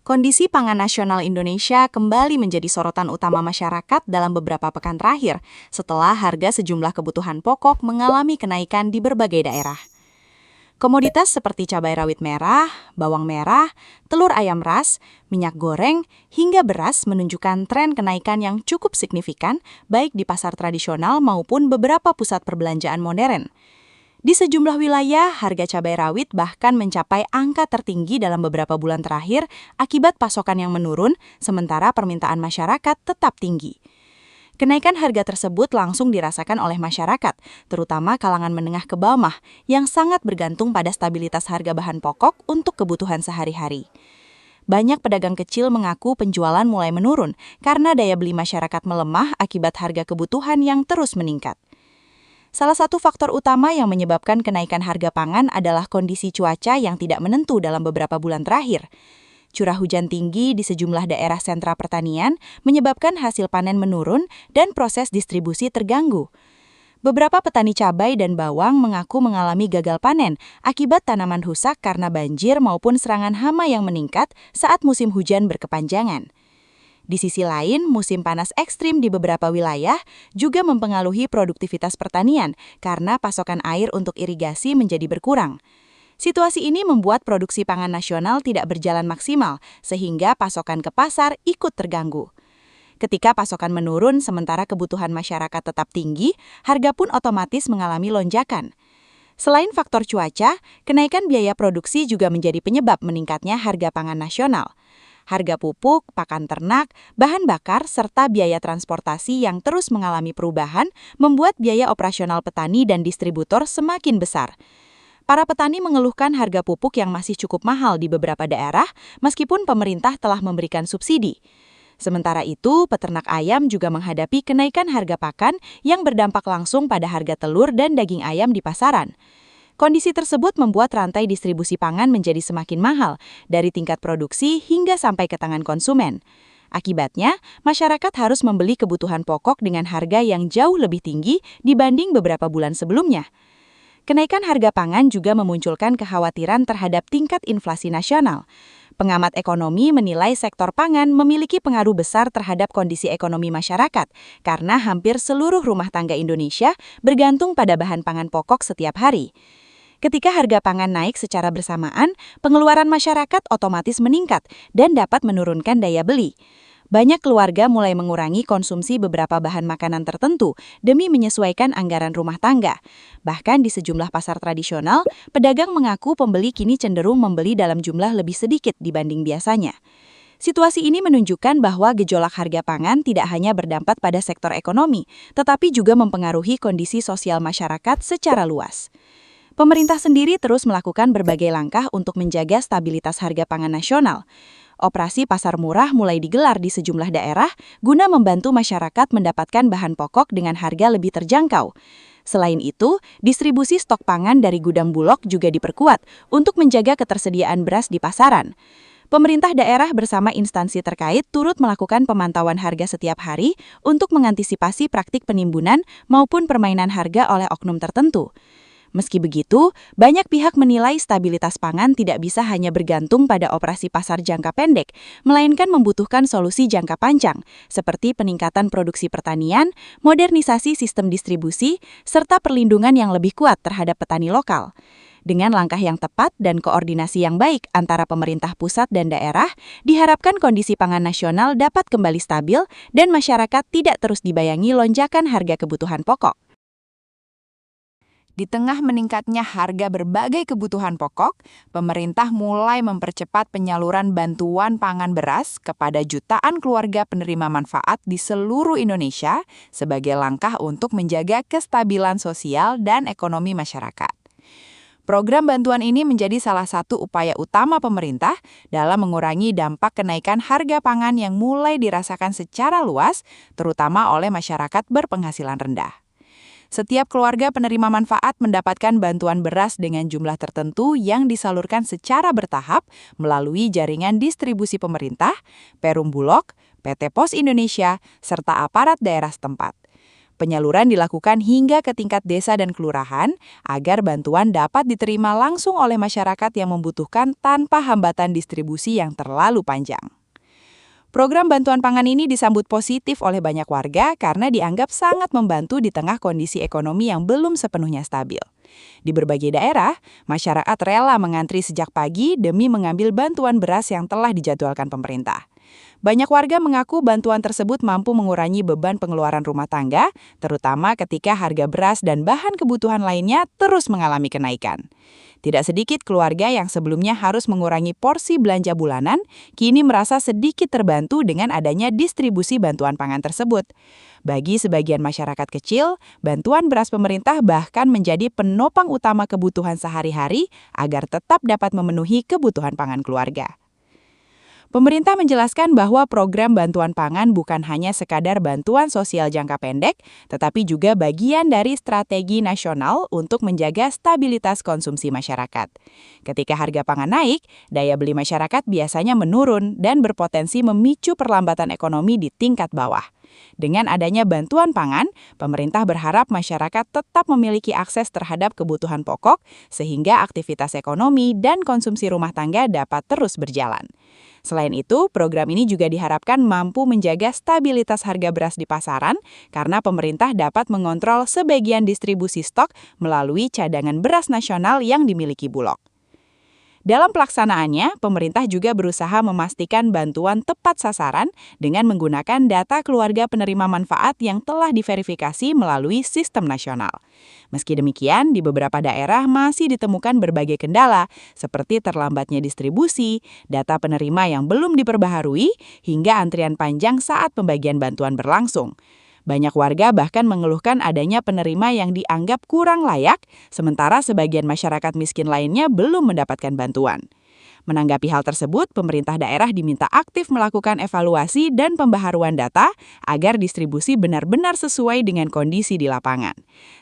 Kondisi pangan nasional Indonesia kembali menjadi sorotan utama masyarakat dalam beberapa pekan terakhir setelah harga sejumlah kebutuhan pokok mengalami kenaikan di berbagai daerah. Komoditas seperti cabai rawit merah, bawang merah, telur ayam ras, minyak goreng, hingga beras menunjukkan tren kenaikan yang cukup signifikan baik di pasar tradisional maupun beberapa pusat perbelanjaan modern. Di sejumlah wilayah, harga cabai rawit bahkan mencapai angka tertinggi dalam beberapa bulan terakhir akibat pasokan yang menurun, sementara permintaan masyarakat tetap tinggi. Kenaikan harga tersebut langsung dirasakan oleh masyarakat, terutama kalangan menengah ke bawah, yang sangat bergantung pada stabilitas harga bahan pokok untuk kebutuhan sehari-hari. Banyak pedagang kecil mengaku penjualan mulai menurun karena daya beli masyarakat melemah akibat harga kebutuhan yang terus meningkat. Salah satu faktor utama yang menyebabkan kenaikan harga pangan adalah kondisi cuaca yang tidak menentu dalam beberapa bulan terakhir. Curah hujan tinggi di sejumlah daerah sentra pertanian menyebabkan hasil panen menurun dan proses distribusi terganggu. Beberapa petani cabai dan bawang mengaku mengalami gagal panen akibat tanaman rusak karena banjir maupun serangan hama yang meningkat saat musim hujan berkepanjangan. Di sisi lain, musim panas ekstrim di beberapa wilayah juga mempengaruhi produktivitas pertanian karena pasokan air untuk irigasi menjadi berkurang. Situasi ini membuat produksi pangan nasional tidak berjalan maksimal, sehingga pasokan ke pasar ikut terganggu. Ketika pasokan menurun sementara kebutuhan masyarakat tetap tinggi, harga pun otomatis mengalami lonjakan. Selain faktor cuaca, kenaikan biaya produksi juga menjadi penyebab meningkatnya harga pangan nasional. Harga pupuk, pakan ternak, bahan bakar, serta biaya transportasi yang terus mengalami perubahan membuat biaya operasional petani dan distributor semakin besar. Para petani mengeluhkan harga pupuk yang masih cukup mahal di beberapa daerah, meskipun pemerintah telah memberikan subsidi. Sementara itu, peternak ayam juga menghadapi kenaikan harga pakan yang berdampak langsung pada harga telur dan daging ayam di pasaran. Kondisi tersebut membuat rantai distribusi pangan menjadi semakin mahal, dari tingkat produksi hingga sampai ke tangan konsumen. Akibatnya, masyarakat harus membeli kebutuhan pokok dengan harga yang jauh lebih tinggi dibanding beberapa bulan sebelumnya. Kenaikan harga pangan juga memunculkan kekhawatiran terhadap tingkat inflasi nasional. Pengamat ekonomi menilai sektor pangan memiliki pengaruh besar terhadap kondisi ekonomi masyarakat karena hampir seluruh rumah tangga Indonesia bergantung pada bahan pangan pokok setiap hari. Ketika harga pangan naik secara bersamaan, pengeluaran masyarakat otomatis meningkat dan dapat menurunkan daya beli. Banyak keluarga mulai mengurangi konsumsi beberapa bahan makanan tertentu demi menyesuaikan anggaran rumah tangga. Bahkan di sejumlah pasar tradisional, pedagang mengaku pembeli kini cenderung membeli dalam jumlah lebih sedikit dibanding biasanya. Situasi ini menunjukkan bahwa gejolak harga pangan tidak hanya berdampak pada sektor ekonomi, tetapi juga mempengaruhi kondisi sosial masyarakat secara luas. Pemerintah sendiri terus melakukan berbagai langkah untuk menjaga stabilitas harga pangan nasional. Operasi pasar murah mulai digelar di sejumlah daerah guna membantu masyarakat mendapatkan bahan pokok dengan harga lebih terjangkau. Selain itu, distribusi stok pangan dari gudang Bulog juga diperkuat untuk menjaga ketersediaan beras di pasaran. Pemerintah daerah bersama instansi terkait turut melakukan pemantauan harga setiap hari untuk mengantisipasi praktik penimbunan maupun permainan harga oleh oknum tertentu. Meski begitu, banyak pihak menilai stabilitas pangan tidak bisa hanya bergantung pada operasi pasar jangka pendek, melainkan membutuhkan solusi jangka panjang, seperti peningkatan produksi pertanian, modernisasi sistem distribusi, serta perlindungan yang lebih kuat terhadap petani lokal. Dengan langkah yang tepat dan koordinasi yang baik antara pemerintah pusat dan daerah, diharapkan kondisi pangan nasional dapat kembali stabil dan masyarakat tidak terus dibayangi lonjakan harga kebutuhan pokok. Di tengah meningkatnya harga berbagai kebutuhan pokok, pemerintah mulai mempercepat penyaluran bantuan pangan beras kepada jutaan keluarga penerima manfaat di seluruh Indonesia sebagai langkah untuk menjaga kestabilan sosial dan ekonomi masyarakat. Program bantuan ini menjadi salah satu upaya utama pemerintah dalam mengurangi dampak kenaikan harga pangan yang mulai dirasakan secara luas, terutama oleh masyarakat berpenghasilan rendah. Setiap keluarga penerima manfaat mendapatkan bantuan beras dengan jumlah tertentu yang disalurkan secara bertahap melalui jaringan distribusi pemerintah, Perum Bulog, PT Pos Indonesia, serta aparat daerah setempat. Penyaluran dilakukan hingga ke tingkat desa dan kelurahan agar bantuan dapat diterima langsung oleh masyarakat yang membutuhkan tanpa hambatan distribusi yang terlalu panjang. Program bantuan pangan ini disambut positif oleh banyak warga karena dianggap sangat membantu di tengah kondisi ekonomi yang belum sepenuhnya stabil. Di berbagai daerah, masyarakat rela mengantri sejak pagi demi mengambil bantuan beras yang telah dijadwalkan pemerintah. Banyak warga mengaku bantuan tersebut mampu mengurangi beban pengeluaran rumah tangga, terutama ketika harga beras dan bahan kebutuhan lainnya terus mengalami kenaikan. Tidak sedikit keluarga yang sebelumnya harus mengurangi porsi belanja bulanan, kini merasa sedikit terbantu dengan adanya distribusi bantuan pangan tersebut. Bagi sebagian masyarakat kecil, bantuan beras pemerintah bahkan menjadi penopang utama kebutuhan sehari-hari agar tetap dapat memenuhi kebutuhan pangan keluarga. Pemerintah menjelaskan bahwa program bantuan pangan bukan hanya sekadar bantuan sosial jangka pendek, tetapi juga bagian dari strategi nasional untuk menjaga stabilitas konsumsi masyarakat. Ketika harga pangan naik, daya beli masyarakat biasanya menurun dan berpotensi memicu perlambatan ekonomi di tingkat bawah. Dengan adanya bantuan pangan, pemerintah berharap masyarakat tetap memiliki akses terhadap kebutuhan pokok, sehingga aktivitas ekonomi dan konsumsi rumah tangga dapat terus berjalan. Selain itu, program ini juga diharapkan mampu menjaga stabilitas harga beras di pasaran karena pemerintah dapat mengontrol sebagian distribusi stok melalui cadangan beras nasional yang dimiliki Bulog. Dalam pelaksanaannya, pemerintah juga berusaha memastikan bantuan tepat sasaran dengan menggunakan data keluarga penerima manfaat yang telah diverifikasi melalui sistem nasional. Meski demikian, di beberapa daerah masih ditemukan berbagai kendala, seperti terlambatnya distribusi, data penerima yang belum diperbaharui, hingga antrian panjang saat pembagian bantuan berlangsung. Banyak warga bahkan mengeluhkan adanya penerima yang dianggap kurang layak, sementara sebagian masyarakat miskin lainnya belum mendapatkan bantuan. Menanggapi hal tersebut, pemerintah daerah diminta aktif melakukan evaluasi dan pembaharuan data agar distribusi benar-benar sesuai dengan kondisi di lapangan.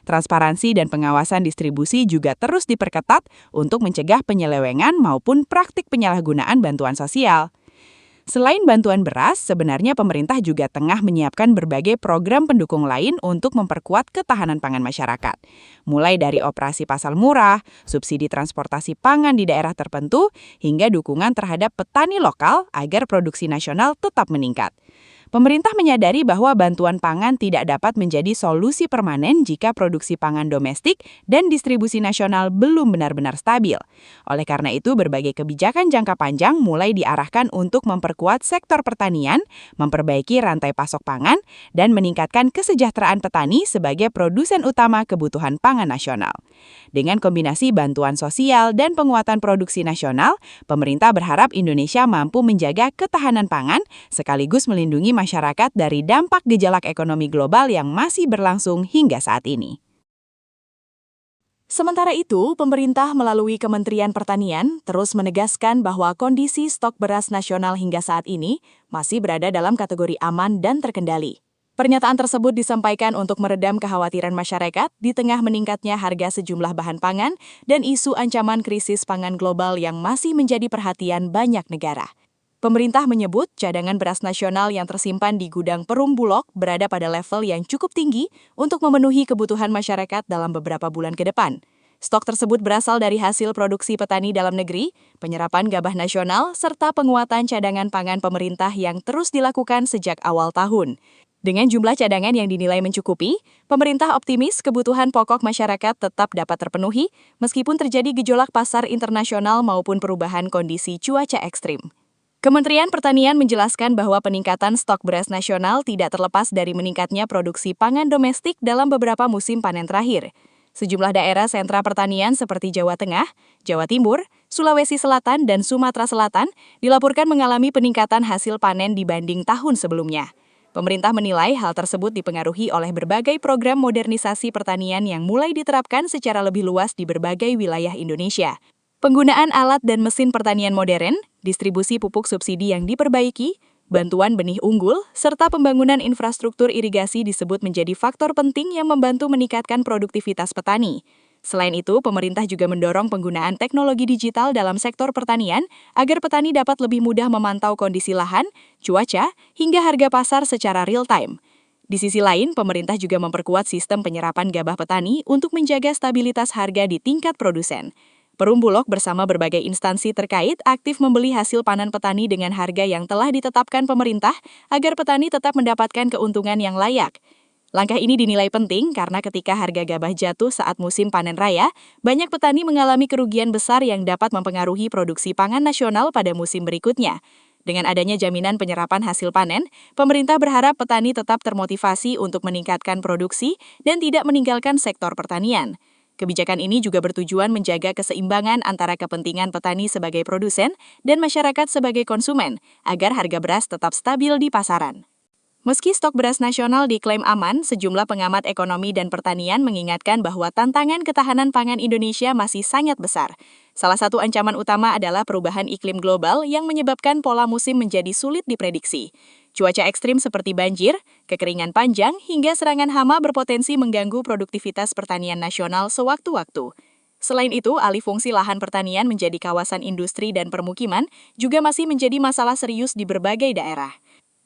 Transparansi dan pengawasan distribusi juga terus diperketat untuk mencegah penyelewengan maupun praktik penyalahgunaan bantuan sosial. Selain bantuan beras, sebenarnya pemerintah juga tengah menyiapkan berbagai program pendukung lain untuk memperkuat ketahanan pangan masyarakat. Mulai dari operasi pasar murah, subsidi transportasi pangan di daerah tertentu, hingga dukungan terhadap petani lokal agar produksi nasional tetap meningkat. Pemerintah menyadari bahwa bantuan pangan tidak dapat menjadi solusi permanen jika produksi pangan domestik dan distribusi nasional belum benar-benar stabil. Oleh karena itu, berbagai kebijakan jangka panjang mulai diarahkan untuk memperkuat sektor pertanian, memperbaiki rantai pasok pangan, dan meningkatkan kesejahteraan petani sebagai produsen utama kebutuhan pangan nasional. Dengan kombinasi bantuan sosial dan penguatan produksi nasional, pemerintah berharap Indonesia mampu menjaga ketahanan pangan sekaligus melindungi masyarakat dari dampak gejolak ekonomi global yang masih berlangsung hingga saat ini. Sementara itu, pemerintah melalui Kementerian Pertanian terus menegaskan bahwa kondisi stok beras nasional hingga saat ini masih berada dalam kategori aman dan terkendali. Pernyataan tersebut disampaikan untuk meredam kekhawatiran masyarakat di tengah meningkatnya harga sejumlah bahan pangan dan isu ancaman krisis pangan global yang masih menjadi perhatian banyak negara. Pemerintah menyebut cadangan beras nasional yang tersimpan di gudang Perum Bulog berada pada level yang cukup tinggi untuk memenuhi kebutuhan masyarakat dalam beberapa bulan ke depan. Stok tersebut berasal dari hasil produksi petani dalam negeri, penyerapan gabah nasional, serta penguatan cadangan pangan pemerintah yang terus dilakukan sejak awal tahun. Dengan jumlah cadangan yang dinilai mencukupi, pemerintah optimis kebutuhan pokok masyarakat tetap dapat terpenuhi meskipun terjadi gejolak pasar internasional maupun perubahan kondisi cuaca ekstrim. Kementerian Pertanian menjelaskan bahwa peningkatan stok beras nasional tidak terlepas dari meningkatnya produksi pangan domestik dalam beberapa musim panen terakhir. Sejumlah daerah sentra pertanian seperti Jawa Tengah, Jawa Timur, Sulawesi Selatan, dan Sumatera Selatan dilaporkan mengalami peningkatan hasil panen dibanding tahun sebelumnya. Pemerintah menilai hal tersebut dipengaruhi oleh berbagai program modernisasi pertanian yang mulai diterapkan secara lebih luas di berbagai wilayah Indonesia. Penggunaan alat dan mesin pertanian modern, distribusi pupuk subsidi yang diperbaiki, bantuan benih unggul, serta pembangunan infrastruktur irigasi disebut menjadi faktor penting yang membantu meningkatkan produktivitas petani. Selain itu, pemerintah juga mendorong penggunaan teknologi digital dalam sektor pertanian agar petani dapat lebih mudah memantau kondisi lahan, cuaca, hingga harga pasar secara real-time. Di sisi lain, pemerintah juga memperkuat sistem penyerapan gabah petani untuk menjaga stabilitas harga di tingkat produsen. Perumbulok bersama berbagai instansi terkait aktif membeli hasil panen petani dengan harga yang telah ditetapkan pemerintah agar petani tetap mendapatkan keuntungan yang layak. Langkah ini dinilai penting karena ketika harga gabah jatuh saat musim panen raya, banyak petani mengalami kerugian besar yang dapat mempengaruhi produksi pangan nasional pada musim berikutnya. Dengan adanya jaminan penyerapan hasil panen, pemerintah berharap petani tetap termotivasi untuk meningkatkan produksi dan tidak meninggalkan sektor pertanian. Kebijakan ini juga bertujuan menjaga keseimbangan antara kepentingan petani sebagai produsen dan masyarakat sebagai konsumen, agar harga beras tetap stabil di pasaran. Meski stok beras nasional diklaim aman, sejumlah pengamat ekonomi dan pertanian mengingatkan bahwa tantangan ketahanan pangan Indonesia masih sangat besar. Salah satu ancaman utama adalah perubahan iklim global yang menyebabkan pola musim menjadi sulit diprediksi. Cuaca ekstrim seperti banjir, kekeringan panjang, hingga serangan hama berpotensi mengganggu produktivitas pertanian nasional sewaktu-waktu. Selain itu, alih fungsi lahan pertanian menjadi kawasan industri dan permukiman juga masih menjadi masalah serius di berbagai daerah.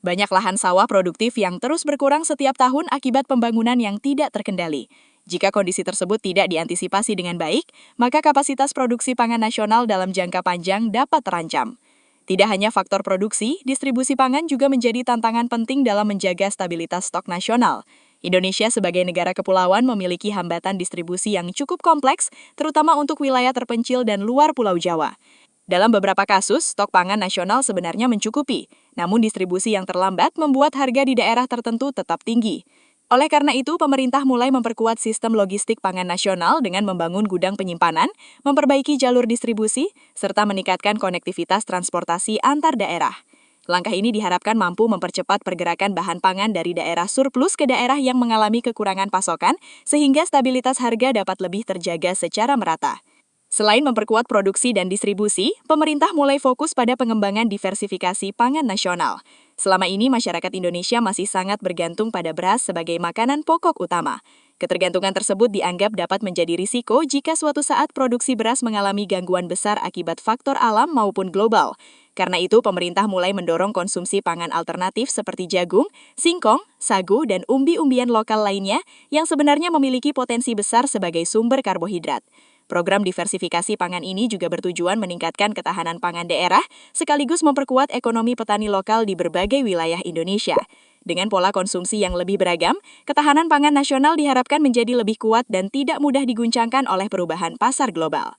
Banyak lahan sawah produktif yang terus berkurang setiap tahun akibat pembangunan yang tidak terkendali. Jika kondisi tersebut tidak diantisipasi dengan baik, maka kapasitas produksi pangan nasional dalam jangka panjang dapat terancam. Tidak hanya faktor produksi, distribusi pangan juga menjadi tantangan penting dalam menjaga stabilitas stok nasional. Indonesia sebagai negara kepulauan memiliki hambatan distribusi yang cukup kompleks, terutama untuk wilayah terpencil dan luar Pulau Jawa. Dalam beberapa kasus, stok pangan nasional sebenarnya mencukupi, namun distribusi yang terlambat membuat harga di daerah tertentu tetap tinggi. Oleh karena itu, pemerintah mulai memperkuat sistem logistik pangan nasional dengan membangun gudang penyimpanan, memperbaiki jalur distribusi, serta meningkatkan konektivitas transportasi antar daerah. Langkah ini diharapkan mampu mempercepat pergerakan bahan pangan dari daerah surplus ke daerah yang mengalami kekurangan pasokan, sehingga stabilitas harga dapat lebih terjaga secara merata. Selain memperkuat produksi dan distribusi, pemerintah mulai fokus pada pengembangan diversifikasi pangan nasional. Selama ini, masyarakat Indonesia masih sangat bergantung pada beras sebagai makanan pokok utama. Ketergantungan tersebut dianggap dapat menjadi risiko jika suatu saat produksi beras mengalami gangguan besar akibat faktor alam maupun global. Karena itu, pemerintah mulai mendorong konsumsi pangan alternatif seperti jagung, singkong, sagu, dan umbi-umbian lokal lainnya yang sebenarnya memiliki potensi besar sebagai sumber karbohidrat. Program diversifikasi pangan ini juga bertujuan meningkatkan ketahanan pangan daerah, sekaligus memperkuat ekonomi petani lokal di berbagai wilayah Indonesia. Dengan pola konsumsi yang lebih beragam, ketahanan pangan nasional diharapkan menjadi lebih kuat dan tidak mudah diguncangkan oleh perubahan pasar global.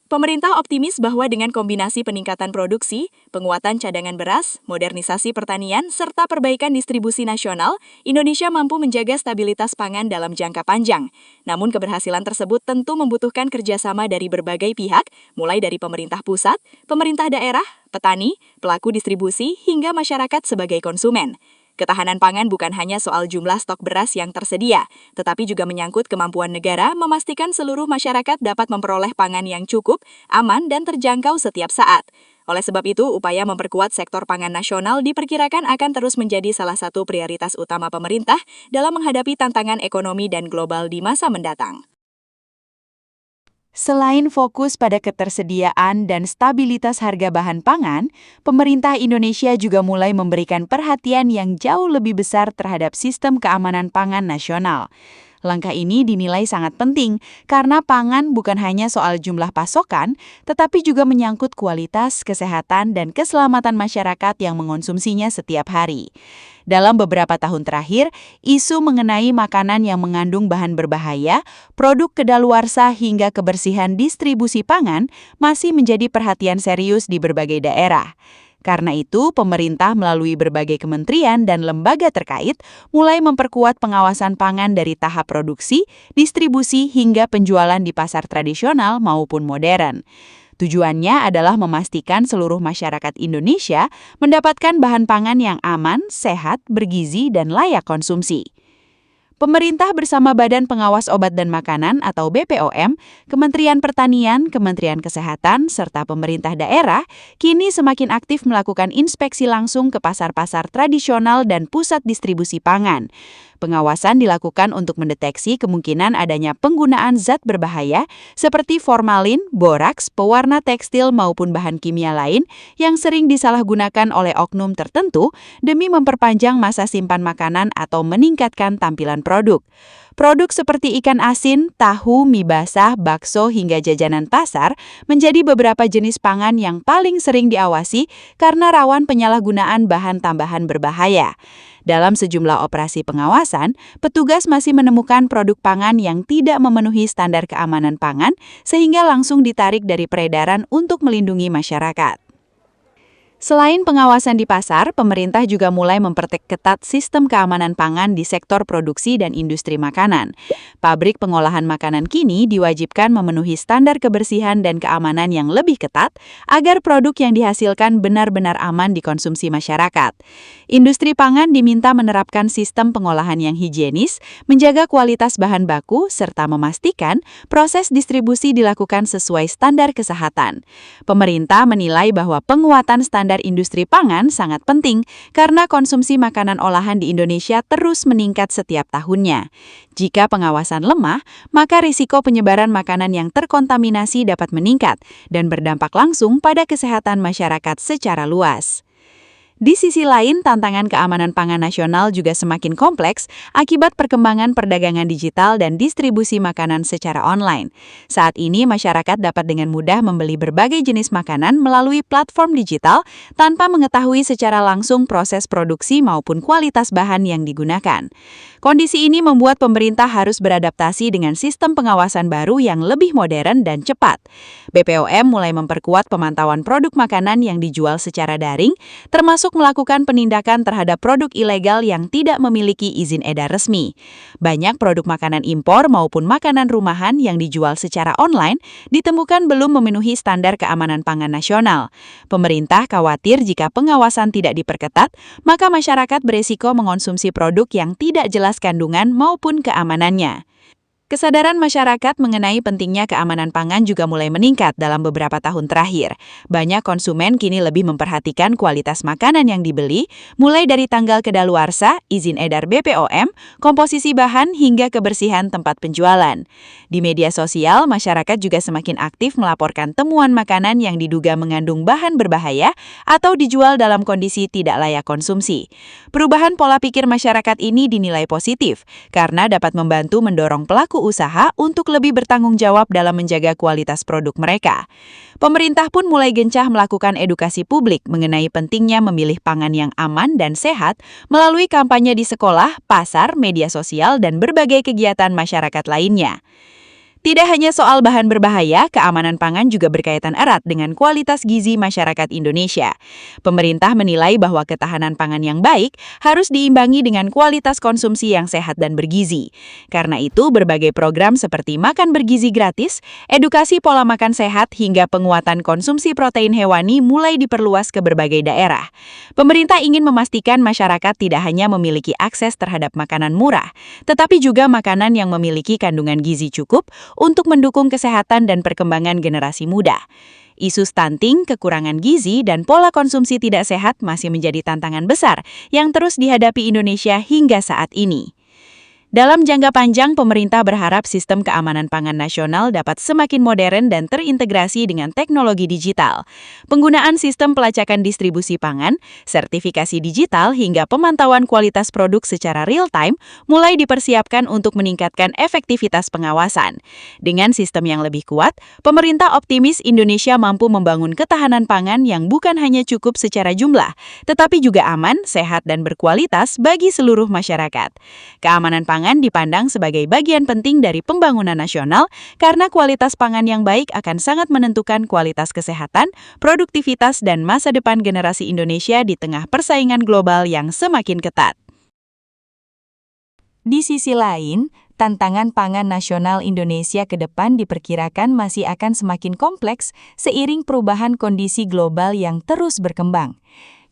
Pemerintah optimis bahwa dengan kombinasi peningkatan produksi, penguatan cadangan beras, modernisasi pertanian, serta perbaikan distribusi nasional, Indonesia mampu menjaga stabilitas pangan dalam jangka panjang. Namun keberhasilan tersebut tentu membutuhkan kerjasama dari berbagai pihak, mulai dari pemerintah pusat, pemerintah daerah, petani, pelaku distribusi, hingga masyarakat sebagai konsumen. Ketahanan pangan bukan hanya soal jumlah stok beras yang tersedia, tetapi juga menyangkut kemampuan negara memastikan seluruh masyarakat dapat memperoleh pangan yang cukup, aman, dan terjangkau setiap saat. Oleh sebab itu, upaya memperkuat sektor pangan nasional diperkirakan akan terus menjadi salah satu prioritas utama pemerintah dalam menghadapi tantangan ekonomi dan global di masa mendatang. Selain fokus pada ketersediaan dan stabilitas harga bahan pangan, pemerintah Indonesia juga mulai memberikan perhatian yang jauh lebih besar terhadap sistem keamanan pangan nasional. Langkah ini dinilai sangat penting karena pangan bukan hanya soal jumlah pasokan, tetapi juga menyangkut kualitas, kesehatan, dan keselamatan masyarakat yang mengonsumsinya setiap hari. Dalam beberapa tahun terakhir, isu mengenai makanan yang mengandung bahan berbahaya, produk kedaluarsa hingga kebersihan distribusi pangan masih menjadi perhatian serius di berbagai daerah. Karena itu, pemerintah melalui berbagai kementerian dan lembaga terkait mulai memperkuat pengawasan pangan dari tahap produksi, distribusi, hingga penjualan di pasar tradisional maupun modern. Tujuannya adalah memastikan seluruh masyarakat Indonesia mendapatkan bahan pangan yang aman, sehat, bergizi, dan layak konsumsi. Pemerintah bersama Badan Pengawas Obat dan Makanan atau BPOM, Kementerian Pertanian, Kementerian Kesehatan, serta pemerintah daerah kini semakin aktif melakukan inspeksi langsung ke pasar-pasar tradisional dan pusat distribusi pangan. Pengawasan dilakukan untuk mendeteksi kemungkinan adanya penggunaan zat berbahaya seperti formalin, boraks, pewarna tekstil maupun bahan kimia lain yang sering disalahgunakan oleh oknum tertentu demi memperpanjang masa simpan makanan atau meningkatkan tampilan produk. Produk seperti ikan asin, tahu, mie basah, bakso, hingga jajanan pasar menjadi beberapa jenis pangan yang paling sering diawasi karena rawan penyalahgunaan bahan tambahan berbahaya. Dalam sejumlah operasi pengawasan, petugas masih menemukan produk pangan yang tidak memenuhi standar keamanan pangan sehingga langsung ditarik dari peredaran untuk melindungi masyarakat. Selain pengawasan di pasar, pemerintah juga mulai memperketat sistem keamanan pangan di sektor produksi dan industri makanan. Pabrik pengolahan makanan kini diwajibkan memenuhi standar kebersihan dan keamanan yang lebih ketat agar produk yang dihasilkan benar-benar aman dikonsumsi masyarakat. Industri pangan diminta menerapkan sistem pengolahan yang higienis, menjaga kualitas bahan baku, serta memastikan proses distribusi dilakukan sesuai standar kesehatan. Pemerintah menilai bahwa penguatan standar industri pangan sangat penting karena konsumsi makanan olahan di Indonesia terus meningkat setiap tahunnya. Jika pengawasan lemah, maka risiko penyebaran makanan yang terkontaminasi dapat meningkat dan berdampak langsung pada kesehatan masyarakat secara luas. Di sisi lain, tantangan keamanan pangan nasional juga semakin kompleks akibat perkembangan perdagangan digital dan distribusi makanan secara online. Saat ini, masyarakat dapat dengan mudah membeli berbagai jenis makanan melalui platform digital tanpa mengetahui secara langsung proses produksi maupun kualitas bahan yang digunakan. Kondisi ini membuat pemerintah harus beradaptasi dengan sistem pengawasan baru yang lebih modern dan cepat. BPOM mulai memperkuat pemantauan produk makanan yang dijual secara daring, termasuk melakukan penindakan terhadap produk ilegal yang tidak memiliki izin edar resmi. Banyak produk makanan impor maupun makanan rumahan yang dijual secara online ditemukan belum memenuhi standar keamanan pangan nasional. Pemerintah khawatir jika pengawasan tidak diperketat, maka masyarakat beresiko mengonsumsi produk yang tidak jelas kandungan maupun keamanannya. Kesadaran masyarakat mengenai pentingnya keamanan pangan juga mulai meningkat dalam beberapa tahun terakhir. Banyak konsumen kini lebih memperhatikan kualitas makanan yang dibeli, mulai dari tanggal kedaluarsa, izin edar BPOM, komposisi bahan, hingga kebersihan tempat penjualan. Di media sosial, masyarakat juga semakin aktif melaporkan temuan makanan yang diduga mengandung bahan berbahaya atau dijual dalam kondisi tidak layak konsumsi. Perubahan pola pikir masyarakat ini dinilai positif karena dapat membantu mendorong pelaku usaha untuk lebih bertanggung jawab dalam menjaga kualitas produk mereka. Pemerintah pun mulai gencar melakukan edukasi publik mengenai pentingnya memilih pangan yang aman dan sehat melalui kampanye di sekolah, pasar, media sosial, dan berbagai kegiatan masyarakat lainnya. Tidak hanya soal bahan berbahaya, keamanan pangan juga berkaitan erat dengan kualitas gizi masyarakat Indonesia. Pemerintah menilai bahwa ketahanan pangan yang baik harus diimbangi dengan kualitas konsumsi yang sehat dan bergizi. Karena itu, berbagai program seperti makan bergizi gratis, edukasi pola makan sehat, hingga penguatan konsumsi protein hewani mulai diperluas ke berbagai daerah. Pemerintah ingin memastikan masyarakat tidak hanya memiliki akses terhadap makanan murah, tetapi juga makanan yang memiliki kandungan gizi cukup untuk mendukung kesehatan dan perkembangan generasi muda. Isu stunting, kekurangan gizi, dan pola konsumsi tidak sehat masih menjadi tantangan besar yang terus dihadapi Indonesia hingga saat ini. Dalam jangka panjang, pemerintah berharap sistem keamanan pangan nasional dapat semakin modern dan terintegrasi dengan teknologi digital. Penggunaan sistem pelacakan distribusi pangan, sertifikasi digital, hingga pemantauan kualitas produk secara real-time mulai dipersiapkan untuk meningkatkan efektivitas pengawasan. Dengan sistem yang lebih kuat, pemerintah optimis Indonesia mampu membangun ketahanan pangan yang bukan hanya cukup secara jumlah, tetapi juga aman, sehat, dan berkualitas bagi seluruh masyarakat. Keamanan pangan dipandang sebagai bagian penting dari pembangunan nasional karena kualitas pangan yang baik akan sangat menentukan kualitas kesehatan, produktivitas, dan masa depan generasi Indonesia di tengah persaingan global yang semakin ketat. Di sisi lain, tantangan pangan nasional Indonesia ke depan diperkirakan masih akan semakin kompleks seiring perubahan kondisi global yang terus berkembang.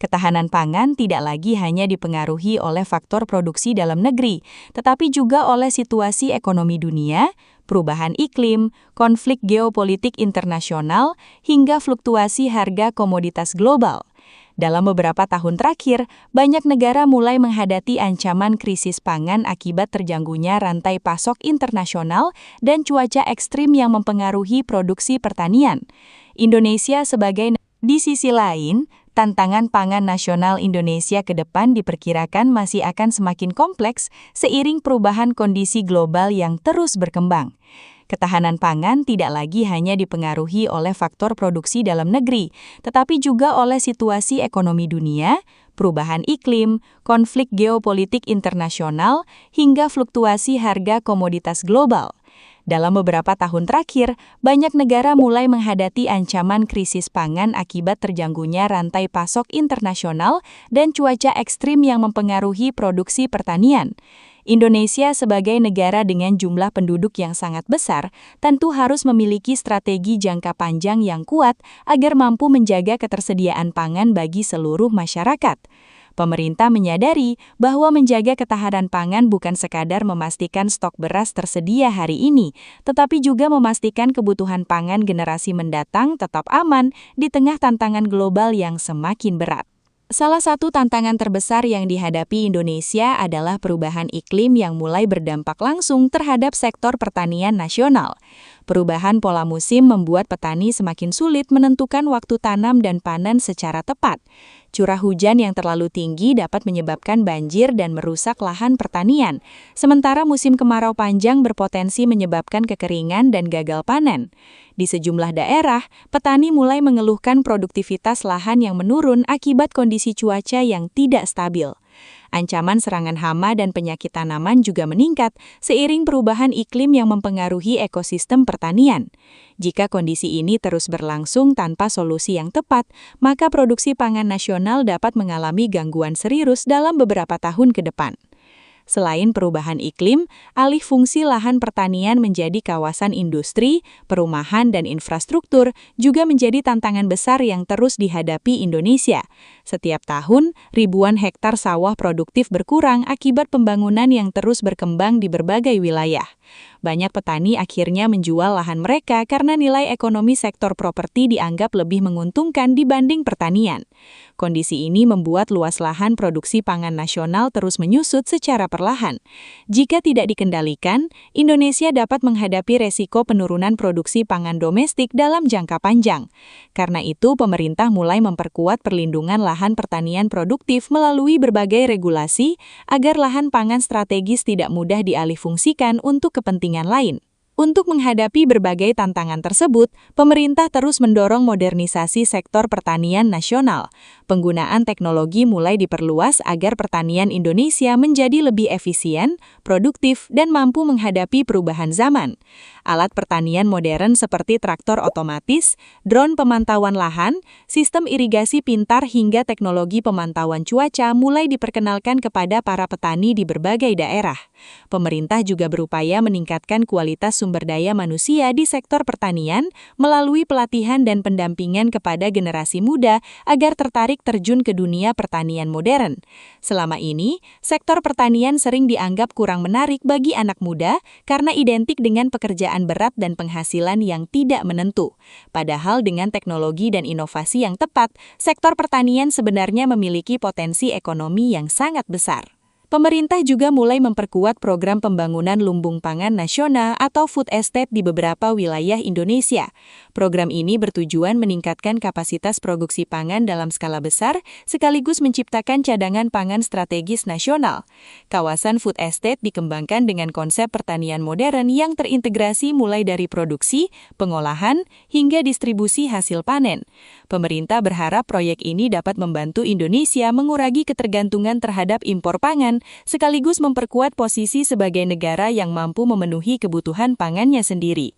Ketahanan pangan tidak lagi hanya dipengaruhi oleh faktor produksi dalam negeri, tetapi juga oleh situasi ekonomi dunia, perubahan iklim, konflik geopolitik internasional, hingga fluktuasi harga komoditas global. Dalam beberapa tahun terakhir, banyak negara mulai menghadapi ancaman krisis pangan akibat terganggunya rantai pasok internasional dan cuaca ekstrim yang mempengaruhi produksi pertanian. Di sisi lain, tantangan pangan nasional Indonesia ke depan diperkirakan masih akan semakin kompleks seiring perubahan kondisi global yang terus berkembang. Ketahanan pangan tidak lagi hanya dipengaruhi oleh faktor produksi dalam negeri, tetapi juga oleh situasi ekonomi dunia, perubahan iklim, konflik geopolitik internasional, hingga fluktuasi harga komoditas global. Dalam beberapa tahun terakhir, banyak negara mulai menghadapi ancaman krisis pangan akibat terganggunya rantai pasok internasional dan cuaca ekstrim yang mempengaruhi produksi pertanian. Indonesia sebagai negara dengan jumlah penduduk yang sangat besar, tentu harus memiliki strategi jangka panjang yang kuat agar mampu menjaga ketersediaan pangan bagi seluruh masyarakat. Pemerintah menyadari bahwa menjaga ketahanan pangan bukan sekadar memastikan stok beras tersedia hari ini, tetapi juga memastikan kebutuhan pangan generasi mendatang tetap aman di tengah tantangan global yang semakin berat. Salah satu tantangan terbesar yang dihadapi Indonesia adalah perubahan iklim yang mulai berdampak langsung terhadap sektor pertanian nasional. Perubahan pola musim membuat petani semakin sulit menentukan waktu tanam dan panen secara tepat. Curah hujan yang terlalu tinggi dapat menyebabkan banjir dan merusak lahan pertanian, sementara musim kemarau panjang berpotensi menyebabkan kekeringan dan gagal panen. Di sejumlah daerah, petani mulai mengeluhkan produktivitas lahan yang menurun akibat kondisi cuaca yang tidak stabil. Ancaman serangan hama dan penyakit tanaman juga meningkat seiring perubahan iklim yang mempengaruhi ekosistem pertanian. Jika kondisi ini terus berlangsung tanpa solusi yang tepat, maka produksi pangan nasional dapat mengalami gangguan serius dalam beberapa tahun ke depan. Selain perubahan iklim, alih fungsi lahan pertanian menjadi kawasan industri, perumahan, dan infrastruktur juga menjadi tantangan besar yang terus dihadapi Indonesia. Setiap tahun, ribuan hektar sawah produktif berkurang akibat pembangunan yang terus berkembang di berbagai wilayah. Banyak petani akhirnya menjual lahan mereka karena nilai ekonomi sektor properti dianggap lebih menguntungkan dibanding pertanian. Kondisi ini membuat luas lahan produksi pangan nasional terus menyusut secara perlahan. Jika tidak dikendalikan, Indonesia dapat menghadapi resiko penurunan produksi pangan domestik dalam jangka panjang. Karena itu, pemerintah mulai memperkuat perlindungan lahan pertanian produktif melalui berbagai regulasi agar lahan pangan strategis tidak mudah dialihfungsikan untuk kepentingan lain. Untuk menghadapi berbagai tantangan tersebut, pemerintah terus mendorong modernisasi sektor pertanian nasional. Penggunaan teknologi mulai diperluas agar pertanian Indonesia menjadi lebih efisien, produktif, dan mampu menghadapi perubahan zaman. Alat pertanian modern seperti traktor otomatis, drone pemantauan lahan, sistem irigasi pintar hingga teknologi pemantauan cuaca mulai diperkenalkan kepada para petani di berbagai daerah. Pemerintah juga berupaya meningkatkan kualitas sumber daya manusia di sektor pertanian melalui pelatihan dan pendampingan kepada generasi muda agar tertarik terjun ke dunia pertanian modern. Selama ini, sektor pertanian sering dianggap kurang menarik bagi anak muda karena identik dengan pekerjaan berat dan penghasilan yang tidak menentu. Padahal dengan teknologi dan inovasi yang tepat, sektor pertanian sebenarnya memiliki potensi ekonomi yang sangat besar. Pemerintah juga mulai memperkuat program pembangunan lumbung pangan nasional atau food estate di beberapa wilayah Indonesia. Program ini bertujuan meningkatkan kapasitas produksi pangan dalam skala besar, sekaligus menciptakan cadangan pangan strategis nasional. Kawasan food estate dikembangkan dengan konsep pertanian modern yang terintegrasi mulai dari produksi, pengolahan, hingga distribusi hasil panen. Pemerintah berharap proyek ini dapat membantu Indonesia mengurangi ketergantungan terhadap impor pangan, sekaligus memperkuat posisi sebagai negara yang mampu memenuhi kebutuhan pangannya sendiri.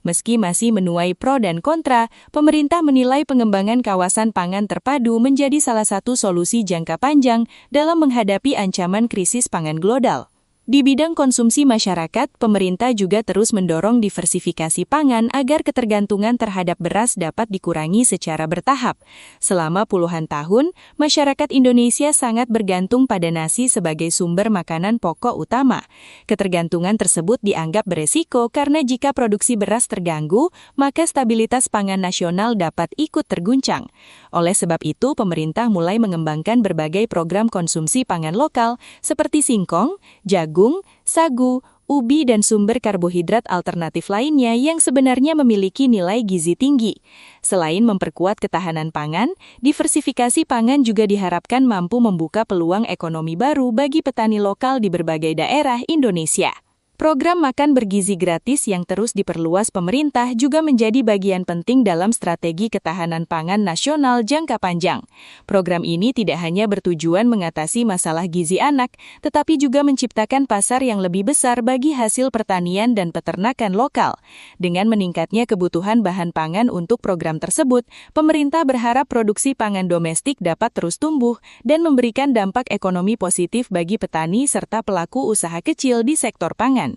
Meski masih menuai pro dan kontra, pemerintah menilai pengembangan kawasan pangan terpadu menjadi salah satu solusi jangka panjang dalam menghadapi ancaman krisis pangan global. Di bidang konsumsi masyarakat, pemerintah juga terus mendorong diversifikasi pangan agar ketergantungan terhadap beras dapat dikurangi secara bertahap. Selama puluhan tahun, masyarakat Indonesia sangat bergantung pada nasi sebagai sumber makanan pokok utama. Ketergantungan tersebut dianggap beresiko karena jika produksi beras terganggu, maka stabilitas pangan nasional dapat ikut terguncang. Oleh sebab itu, pemerintah mulai mengembangkan berbagai program konsumsi pangan lokal seperti singkong, jagung, sagu, ubi, dan sumber karbohidrat alternatif lainnya yang sebenarnya memiliki nilai gizi tinggi. Selain memperkuat ketahanan pangan, diversifikasi pangan juga diharapkan mampu membuka peluang ekonomi baru bagi petani lokal di berbagai daerah Indonesia. Program makan bergizi gratis yang terus diperluas pemerintah juga menjadi bagian penting dalam strategi ketahanan pangan nasional jangka panjang. Program ini tidak hanya bertujuan mengatasi masalah gizi anak, tetapi juga menciptakan pasar yang lebih besar bagi hasil pertanian dan peternakan lokal. Dengan meningkatnya kebutuhan bahan pangan untuk program tersebut, pemerintah berharap produksi pangan domestik dapat terus tumbuh dan memberikan dampak ekonomi positif bagi petani serta pelaku usaha kecil di sektor pangan.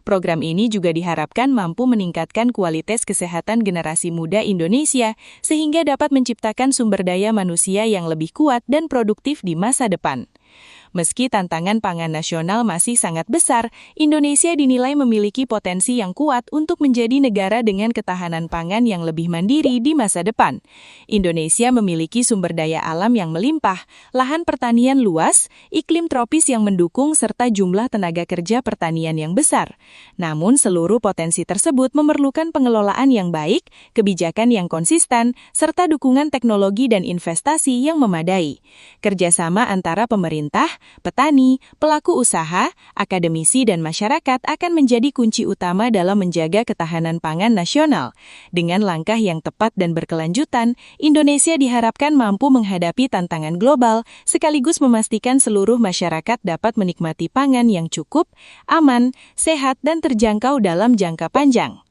Program ini juga diharapkan mampu meningkatkan kualitas kesehatan generasi muda Indonesia sehingga dapat menciptakan sumber daya manusia yang lebih kuat dan produktif di masa depan. Meski tantangan pangan nasional masih sangat besar, Indonesia dinilai memiliki potensi yang kuat untuk menjadi negara dengan ketahanan pangan yang lebih mandiri di masa depan. Indonesia memiliki sumber daya alam yang melimpah, lahan pertanian luas, iklim tropis yang mendukung, serta jumlah tenaga kerja pertanian yang besar. Namun, seluruh potensi tersebut memerlukan pengelolaan yang baik, kebijakan yang konsisten, serta dukungan teknologi dan investasi yang memadai. Kerjasama antara pemerintah, petani, pelaku usaha, akademisi, dan masyarakat akan menjadi kunci utama dalam menjaga ketahanan pangan nasional. Dengan langkah yang tepat dan berkelanjutan, Indonesia diharapkan mampu menghadapi tantangan global, sekaligus memastikan seluruh masyarakat dapat menikmati pangan yang cukup, aman, sehat, dan terjangkau dalam jangka panjang.